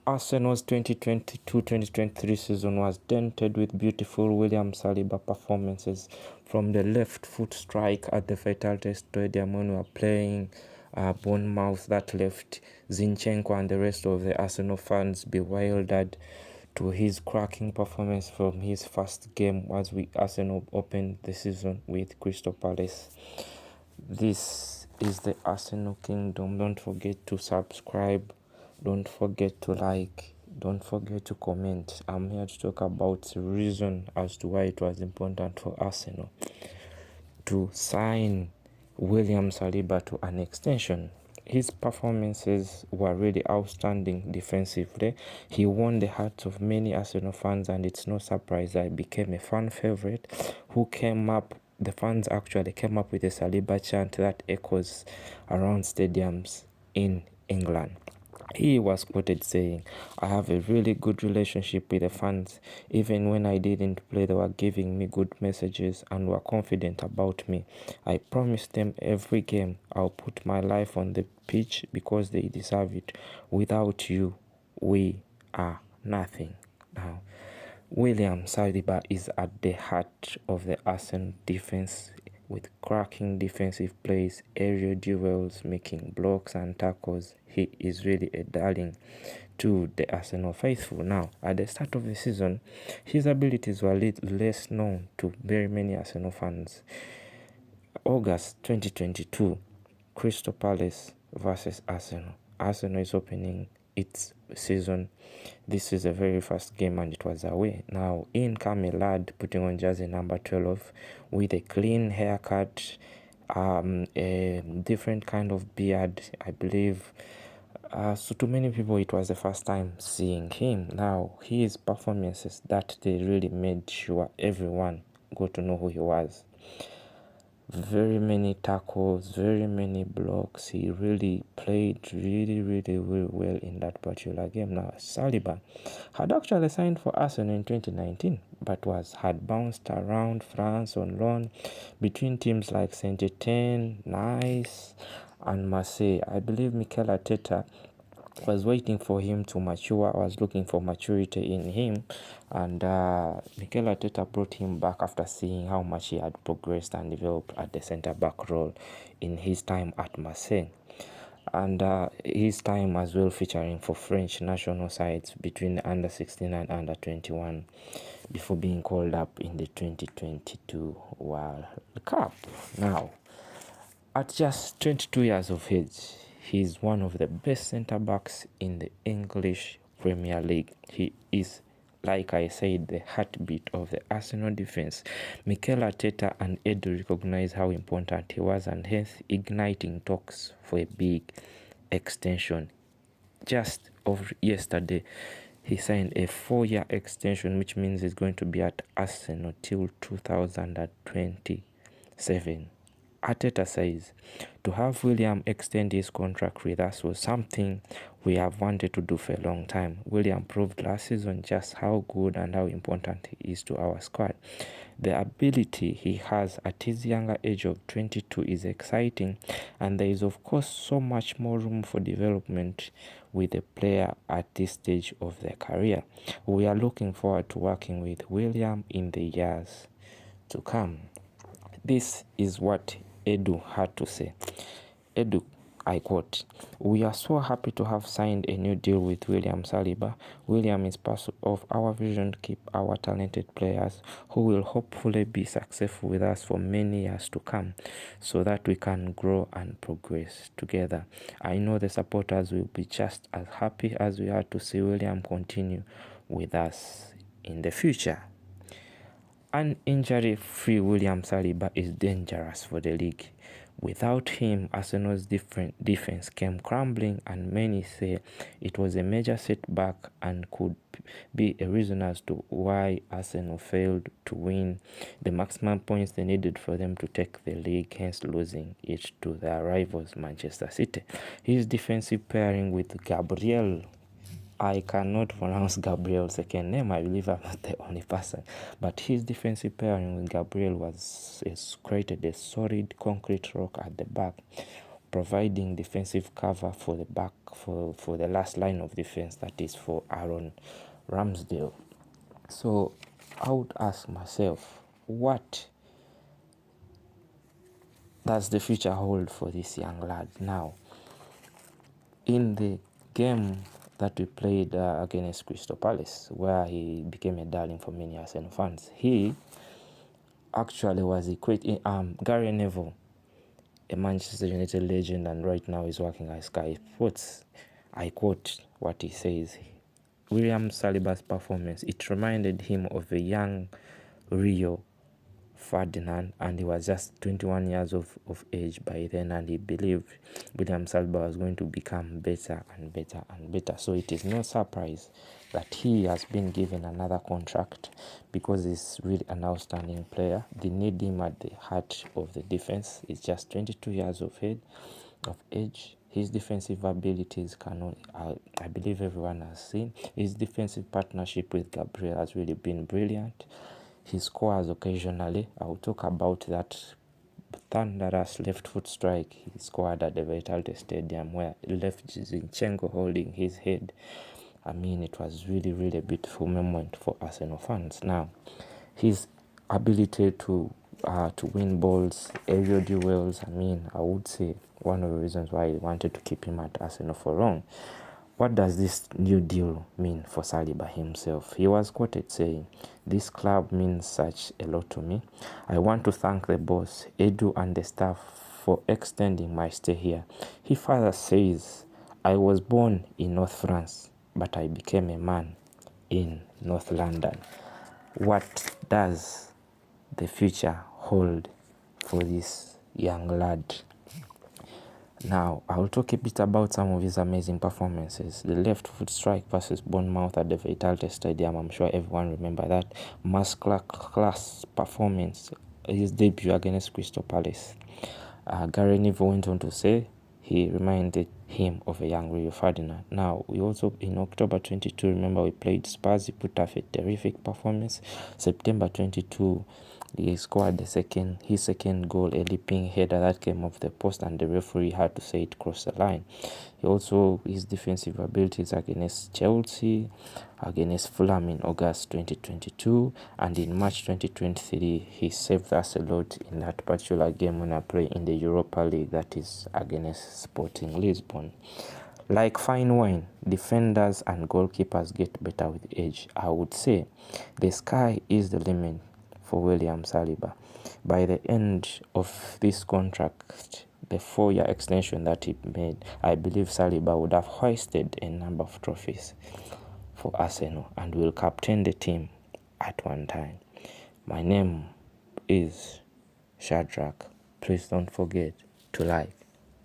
Arsenal's 2022-2023 season was dented with beautiful William Saliba performances from the left foot strike at the Vitality Stadium when we were playing Bournemouth that left Zinchenko and the rest of the Arsenal fans bewildered, to his cracking performance from his first game as Arsenal opened the season with Crystal Palace. This is the Arsenal Kingdom. Don't forget to subscribe. Don't forget to like. Don't forget to comment. I'm here to talk about the reason as to why it was important for Arsenal to sign William Saliba to an extension. His performances were really outstanding defensively. He won the hearts of many Arsenal fans, and it's no surprise that he became a fan favorite the fans actually came up with a Saliba chant that echoes around stadiums in England. He was quoted saying, "I have a really good relationship with the fans. Even when I didn't play, they were giving me good messages and were confident about me. I promised them every game I'll put my life on the pitch because they deserve it. Without you, we are nothing." Now, William Saliba is at the heart of the Arsenal defense with cracking defensive plays, aerial duels, making blocks and tackles. He is really a darling to the Arsenal faithful. Now, at the start of the season, his abilities were less known to very many Arsenal fans. August 2022, Crystal Palace versus Arsenal. Arsenal is opening its season. This is the very first game and it was away. Now, in came a lad putting on jersey number 12 with a clean haircut, a different kind of beard, I believe. So to many people, it was the first time seeing him. Now, his performances that they really made sure everyone got to know who he was. Very many tackles, very many blocks. He really played really well in that particular game. Now, Saliba had actually signed for Arsenal in 2019, but had bounced around France on loan between teams like Saint-Etienne, Nice, and Marseille. I believe Mikel Arteta was waiting for him to mature. I was looking for maturity in him, and Mikel Arteta brought him back after seeing how much he had progressed and developed at the centre-back role in his time at Marseille, and his time as well featuring for French national sides between under 16 and under 21 before being called up in the 2022 World Cup. Now, at just 22 years of age, he is one of the best centre-backs in the English Premier League. He is, like I said, the heartbeat of the Arsenal defense. Mikel Arteta and EDU recognize how important he was and hence igniting talks for a big extension. Just yesterday, he signed a 4-year extension, which means he's going to be at Arsenal till 2027. Arteta says, "To have William extend his contract with us was something we have wanted to do for a long time. William proved last season just how good and how important he is to our squad. The ability he has at his younger age of 22 is exciting, and there is of course so much more room for development with a player at this stage of their career. We are looking forward to working with William in the years to come." This is what EDU had to say. EDU, I quote, "We are so happy to have signed a new deal with William Saliba. William is part of our vision to keep our talented players who will hopefully be successful with us for many years to come so that we can grow and progress together. I know the supporters will be just as happy as we are to see William continue with us in the future." An injury-free William Saliba is dangerous for the league. Without him, Arsenal's defense came crumbling, and many say it was a major setback and could be a reason as to why Arsenal failed to win the maximum points they needed for them to take the league, hence losing it to their rivals Manchester City. His defensive pairing with Gabriel, I cannot pronounce Gabriel's second name. I believe I'm not the only person. But his defensive pairing with Gabriel created a solid concrete rock at the back. providing defensive cover for the back, for the last line of defense, that is for Aaron Ramsdale. So I would ask myself, what does the future hold for this young lad? Now, in the game that we played against Crystal Palace, where he became a darling for many Arsenal fans, he actually was equating Gary Neville, a Manchester United legend, and right now is working at Sky Sports. I quote what he says: William Saliba's performance, it reminded him of a young Rio Ferdinand, and he was just 21 years of age by then, and he believed William Saliba was going to become better and better and better. So it is no surprise that he has been given another contract, because he's really an outstanding player. They need him at the heart of the defense. He's just 22 years of age. His defensive abilities cannot, I believe everyone has seen. His defensive partnership with Gabriel has really been brilliant. He scores occasionally. I'll talk about that thunderous left foot strike he scored at the Vitality Stadium, where left Zinchenko holding his head. I mean, it was really, really a beautiful moment for Arsenal fans. Now, his ability to win balls, aerial duels, I mean, I would say one of the reasons why I wanted to keep him at Arsenal for long. What does this new deal mean for Saliba himself? He was quoted saying, "This club means such a lot to me. I want to thank the boss, Edu, and the staff for extending my stay here." He further says, "I was born in North France, but I became a man in North London." What does the future hold for this young lad? Now, I'll talk a bit about some of his amazing performances. The left foot strike versus Bournemouth at the Vitality Stadium, I'm sure everyone remember that. Class performance, his debut against Crystal Palace. Gary Neville went on to say he reminded him of a young Rio Ferdinand. Now, we also, in October 22, remember we played Spurs, he put up a terrific performance. September 22, he scored his second goal, a leaping header that came off the post, and the referee had to say it crossed the line. He also, his defensive abilities against Chelsea, against Fulham in August 2022, and in March 2023, he saved us a lot in that particular game when I play in the Europa League, that is against Sporting Lisbon. Like fine wine, defenders and goalkeepers get better with age. I would say the sky is the limit for William Saliba. By the end of this contract, the 4-year extension that he made, I believe Saliba would have hoisted a number of trophies for Arsenal and will captain the team at one time. My name is Shadrach. Please don't forget to like,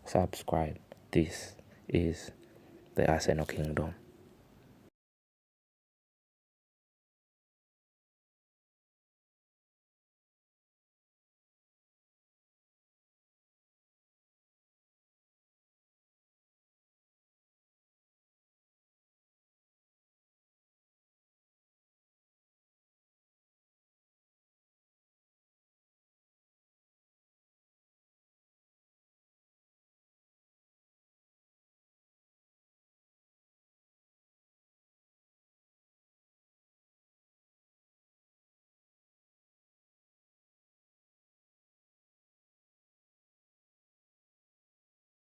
subscribe. This is the Arsenal Kingdom.